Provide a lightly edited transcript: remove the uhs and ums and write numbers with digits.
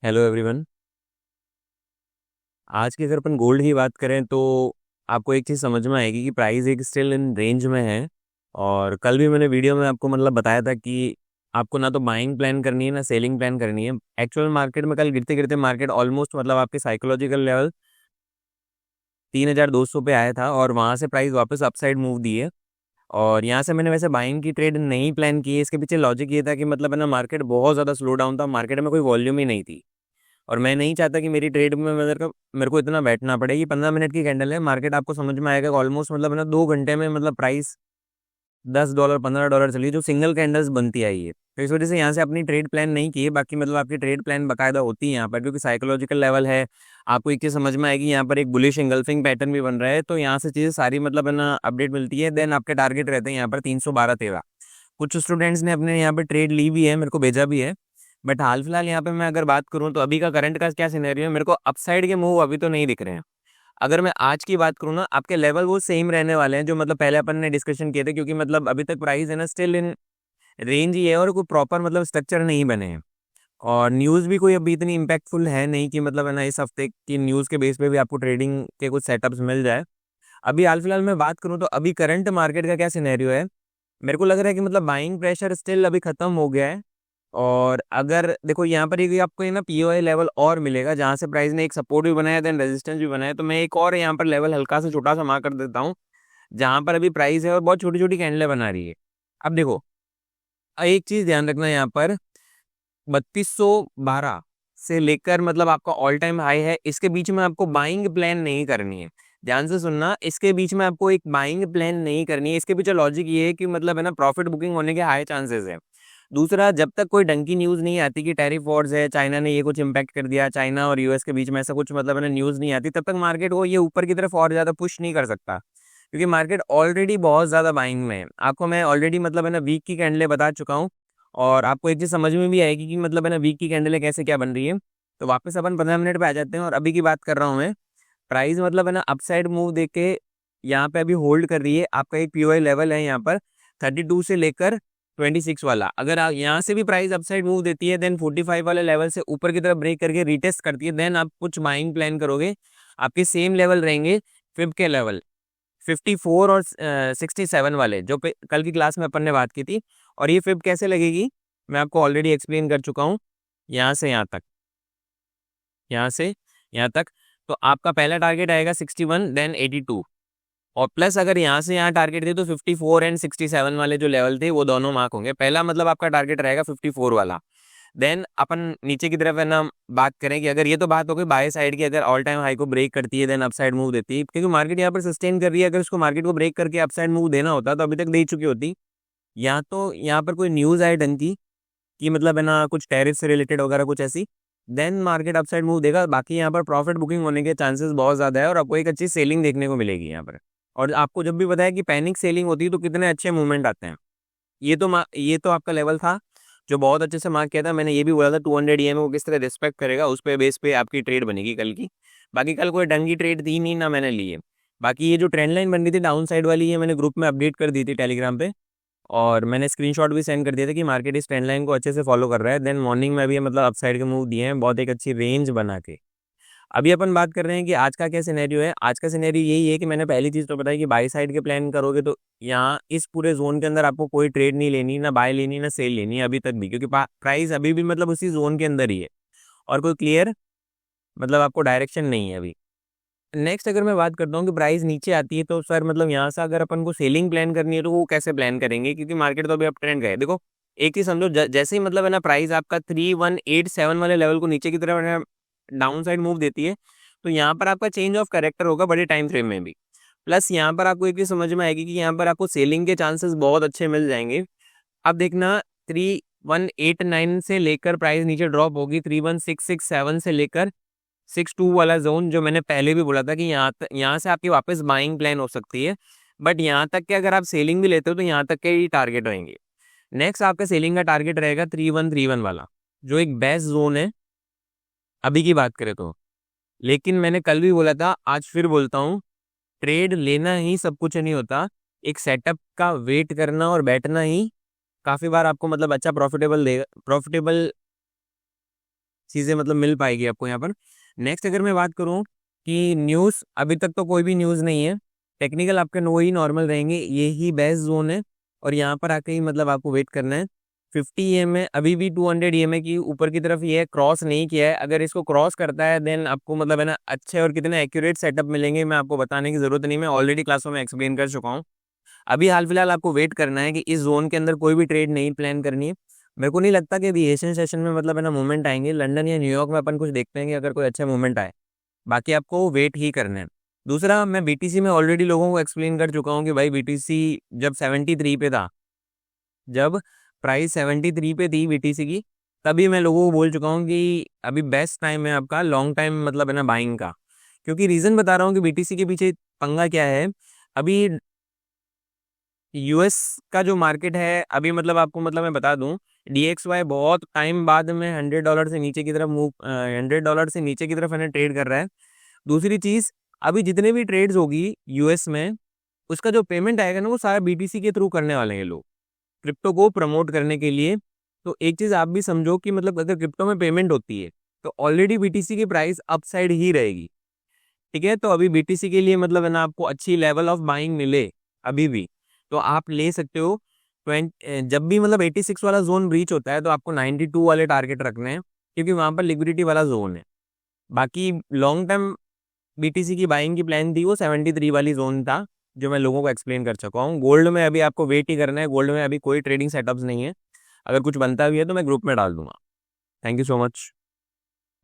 Hello everyone. आज की अगर अपन गोल्ड की बात करें तो आपको एक चीज़ समझ में आएगी कि प्राइस एक स्टिल इन रेंज में है। और कल भी मैंने वीडियो में आपको मतलब बताया था कि आपको ना तो बाइंग प्लान करनी है ना सेलिंग प्लान करनी है। एक्चुअल मार्केट में कल गिरते गिरते मार्केट ऑलमोस्ट मतलब आपके साइकोलॉजिकल लेवल 3200 पे आया था और वहाँ से प्राइस वापस अपसाइड मूव दी है। और यहाँ से मैंने वैसे बाइंग की ट्रेड नहीं प्लान की है। इसके पीछे लॉजिक ये था कि मतलब है ना मार्केट बहुत ज़्यादा स्लो डाउन था, मार्केट में कोई वॉल्यूम ही नहीं थी। और मैं नहीं चाहता कि मेरी ट्रेड में मेरे को इतना बैठना पड़े। ये 15 मिनट की कैंडल है, मार्केट आपको समझ में आएगा ऑलमोस्ट मतलब है ना 2 घंटे में मतलब प्राइस $10 $15 चली जो सिंगल कैंडल्स बनती आई है। तो इस वजह से यहाँ से अपनी ट्रेड प्लान नहीं की है। बाकी मतलब आपकी ट्रेड प्लान बाकायदा होती है यहाँ पर, क्योंकि साइकोलॉजिकल लेवल है। आपको एक चीज़ समझ में आएगी, यहाँ पर एक बुलिश इंगल्फिंग पैटर्न भी बन रहा है, तो यहाँ से चीज़ें सारी मतलब है ना अपडेट मिलती है। देन आपके टारगेट रहते हैं यहाँ पर 312-13। कुछ स्टूडेंट्स ने अपने यहाँ पे ट्रेड ली भी है, मेरे को भेजा भी है। बट हाल फिलहाल यहाँ पे मैं अगर बात करूँ तो अभी का करंट का क्या सिनेरियो है, मेरे को अपसाइड के मूव अभी तो नहीं दिख रहे हैं। अगर मैं आज की बात करूँ ना, आपके लेवल वो सेम रहने वाले हैं जो मतलब पहले अपन ने डिस्कशन किए थे, क्योंकि मतलब अभी तक प्राइस है ना स्टिल इन रेंज ही है और कोई प्रॉपर मतलब स्ट्रक्चर नहीं बने हैं। और न्यूज़ भी कोई अभी इतनी इम्पैक्टफुल है नहीं कि मतलब है ना इस हफ्ते की न्यूज़ के बेस पे भी आपको ट्रेडिंग के कुछ सेटअप्स मिल जाए। अभी हाल फिलहाल मैं बात करूँ तो अभी करंट मार्केट का क्या सिनेरियो है, मेरे को लग रहा है कि मतलब बाइंग प्रेशर स्टिल अभी खत्म हो गया है। और अगर देखो यहाँ पर एक आपको ये ना पीओआई लेवल और मिलेगा जहाँ से प्राइस ने एक सपोर्ट भी बनाया देन रेजिस्टेंस भी बनाया, तो मैं एक और यहाँ पर लेवल हल्का सा छोटा सा मार्क कर देता हूँ जहाँ पर अभी प्राइस है और बहुत छोटी छोटी कैंडलें बना रही है। अब देखो, एक चीज ध्यान रखना यहाँ पर, 3212 से लेकर मतलब आपका ऑल टाइम हाई है, इसके बीच में आपको बाइंग प्लान नहीं करनी है। ध्यान से सुनना, इसके बीच में आपको एक बाइंग प्लान नहीं करनी है। इसके पीछे लॉजिक ये है कि मतलब है ना प्रॉफिट बुकिंग होने के हाई चांसेस है। दूसरा, जब तक कोई ढंग की न्यूज़ नहीं आती कि टैरिफ वॉर्स है, चाइना ने ये कुछ इम्पैक्ट कर दिया, चाइना और यूएस के बीच में ऐसा कुछ मतलब है ना न्यूज़ नहीं आती, तब तक मार्केट को ये ऊपर की तरफ और ज़्यादा पुश नहीं कर सकता, क्योंकि मार्केट ऑलरेडी बहुत ज़्यादा बाइंग में है। आपको मैं ऑलरेडी मतलब है ना वीक की कैंडलें बता चुका हूँ और आपको एक चीज़ समझ में भी आएगी कि मतलब है ना वीक की कैंडलें कैसे क्या बन रही है। तो वापस अपन 15 मिनट पे आ जाते हैं और अभी की बात कर रहा हूँ मैं। प्राइस मतलब है ना अपसाइड मूव देख के यहाँ पे अभी होल्ड कर रही है। आपका एक पीओआई लेवल है यहाँ पर 32 से लेकर 26 वाला। अगर यहाँ से भी प्राइस अपसाइड मूव देती है देन 45 वाले लेवल से ऊपर की तरफ ब्रेक करके रीटेस्ट करती है, देन आप कुछ बाइंग प्लान करोगे। आपके सेम लेवल रहेंगे फिब के लेवल 54 और 67 वाले जो कल की क्लास में अपन ने बात की थी। और ये फिब कैसे लगेगी मैं आपको ऑलरेडी एक्सप्लेन कर चुका हूँ। यहाँ से यहाँ तक, यहाँ से यहाँ तक, तो आपका पहला टारगेट आएगा 61 देन 82। और प्लस अगर यहाँ से यहाँ टारगेट थे तो 54 एंड 67 वाले जो लेवल थे वो दोनों मार्क होंगे। पहला मतलब आपका टारगेट रहेगा 54 वाला। देन अपन नीचे की तरफ है ना बात करें कि अगर ये तो बात हो गई बाय साइड की, अगर ऑल टाइम हाई को ब्रेक करती है देन अपसाइड मूव देती है, क्योंकि मार्केट यहाँ पर सस्टेन कर रही है। अगर उसको मार्केट को ब्रेक करके अपसाइड मूव देना होता तो अभी तक दे चुकी होती। या तो यहाँ पर कोई न्यूज़ आए ढंग की कि मतलब है ना कुछ टैरिफ से रिलेटेड वगैरह कुछ ऐसी, देन मार्केट अपसाइड मूव देगा। बाकी यहाँ पर प्रॉफिट बुकिंग होने के चांसेस बहुत ज़्यादा है और आपको एक अच्छी सेलिंग देखने को मिलेगी यहाँ पर। और आपको जब भी पता है कि पैनिक सेलिंग होती है तो कितने अच्छे मूवमेंट आते हैं। ये तो आपका लेवल था जो बहुत अच्छे से मार्क किया था। मैंने ये भी बोला था 200 ईएमए को किस तरह रिस्पेक्ट करेगा, उस पे बेस पे आपकी ट्रेड बनेगी कल की। बाकी कल कोई ढंग की ट्रेड थी नहीं ना मैंने ली है। बाकी ये जो ट्रेंड लाइन बन रही थी डाउन साइड वाली, ये मैंने ग्रुप में अपडेट कर दी थी टेलीग्राम पे। और मैंने स्क्रीनशॉट भी सेंड कर दिया था कि मार्केट इस ट्रेंड लाइन को अच्छे से फॉलो कर रहा है। देन मॉर्निंग में भी मतलब अपसाइड के मूव दिए हैं बहुत एक अच्छी रेंज बना के। अभी अपन बात कर रहे हैं कि आज का क्या सिनेरियो है। आज का सिनेरियो यही है कि मैंने पहली चीज़ तो बताई कि बाई साइड के प्लान करोगे तो यहाँ इस पूरे जोन के अंदर आपको कोई ट्रेड नहीं लेनी, ना बाय लेनी ना सेल लेनी अभी तक भी, क्योंकि प्राइस अभी भी मतलब उसी जोन के अंदर ही है और कोई क्लियर मतलब आपको डायरेक्शन नहीं है अभी। नेक्स्ट अगर मैं बात करता हूँ कि प्राइस नीचे आती है तो सर मतलब यहाँ से अगर अपन को सेलिंग प्लान करनी है तो वो कैसे प्लान करेंगे, क्योंकि मार्केट तो अभी अप ट्रेंड गए। देखो, एक चीज समझो, जैसे ही मतलब है ना प्राइस आपका 3187 वाले लेवल को नीचे की तरफ डाउन साइड मूव देती है तो यहाँ पर आपका चेंज ऑफ कैरेक्टर होगा बड़े टाइम फ्रेम में भी। प्लस यहाँ पर आपको एक चीज समझ में आएगी कि यहाँ पर आपको सेलिंग के चांसेस बहुत अच्छे मिल जाएंगे। अब देखना, 3189 से लेकर प्राइस नीचे ड्रॉप होगी 31667 से लेकर 62 वाला जोन, जो मैंने पहले भी बोला था कि यहाँ से आपकी वापस बाइंग प्लान हो सकती है। बट यहाँ तक के अगर आप सेलिंग भी लेते हो तो यहाँ तक के ही टारगेट रहेंगे। नेक्स्ट आपका सेलिंग का टारगेट रहेगा 3131 वाला, जो एक बेस्ट जोन है अभी की बात करें तो। लेकिन मैंने कल भी बोला था, आज फिर बोलता हूँ, ट्रेड लेना ही सब कुछ नहीं होता। एक सेटअप का वेट करना और बैठना ही काफी बार आपको मतलब अच्छा प्रॉफिटेबल चीज़ें मतलब मिल पाएगी आपको यहाँ पर। नेक्स्ट अगर मैं बात करूँ कि न्यूज़, अभी तक तो कोई भी न्यूज़ नहीं है। टेक्निकल आपके वही नॉर्मल रहेंगे, ये ही बेस्ट जोन है और यहाँ पर आके ही मतलब आपको वेट करना है। 50 ईएमए अभी भी 200 ईएमए की ऊपर की तरफ ये क्रॉस नहीं किया है। अगर इसको क्रॉस करता है देन आपको मतलब है ना अच्छे और कितने एक्यूरेट सेटअप मिलेंगे, मैं आपको बताने की ज़रूरत नहीं, मैं ऑलरेडी क्लासों में एक्सप्लेन कर चुका हूँ। अभी हाल फिलहाल आपको वेट करना है कि इस जोन के अंदर कोई भी ट्रेड नहीं प्लान करनी है। मेरे को नहीं लगता कि अभी एशियन सेशन में मतलब है ना मूवमेंट आएंगे। लंदन या न्यूयॉर्क में अपन कुछ देखते हैं कि अगर कोई अच्छा मूवमेंट आए, बाकी आपको वेट ही करना है। दूसरा, मैं बीटीसी में ऑलरेडी लोगों को एक्सप्लेन कर चुका हूँ कि भाई बीटीसी जब 73 पे था, जब प्राइस 73 पे थी बीटीसी की, तभी मैं लोगों को बोल चुका हूँ कि अभी बेस्ट टाइम है आपका लॉन्ग टाइम मतलब है ना बाइंग का। क्योंकि रीज़न बता रहा हूँ कि बीटीसी के पीछे पंगा क्या है। अभी यूएस का जो मार्केट है अभी मतलब आपको मतलब मैं बता दूं, डीएक्सवाई बहुत टाइम बाद में $100 से नीचे की तरफ मूव, $100 से नीचे की तरफ है ना ट्रेड कर रहा है। दूसरी चीज, अभी जितने भी ट्रेड्स होगी यूएस में, उसका जो पेमेंट आएगा ना वो सारा बीटीसी के थ्रू करने वाले हैं लोग, क्रिप्टो को प्रमोट करने के लिए। तो एक चीज आप भी समझो कि मतलब अगर क्रिप्टो में पेमेंट होती है तो ऑलरेडी बीटीसी की प्राइस अपसाइड ही रहेगी। ठीक है, तो अभी बीटीसी के लिए मतलब है ना आपको अच्छी लेवल ऑफ बाइंग मिले अभी भी, तो आप ले सकते हो। 20 जब भी मतलब 86 वाला जोन ब्रीच होता है तो आपको 92 वाले टारगेट रखने हैं, क्योंकि वहां पर लिक्विडिटी वाला जोन है। बाकी लॉन्ग टर्म बीटीसी की बाइंग की प्लान थी वो 73 वाली जोन था, जो मैं लोगों को एक्सप्लेन कर चुका हूँ। गोल्ड में अभी आपको वेट ही करना है, गोल्ड में अभी कोई ट्रेडिंग सेटअप्स नहीं है। अगर कुछ बनता भी है तो मैं ग्रुप में डाल दूंगा। Thank you so much.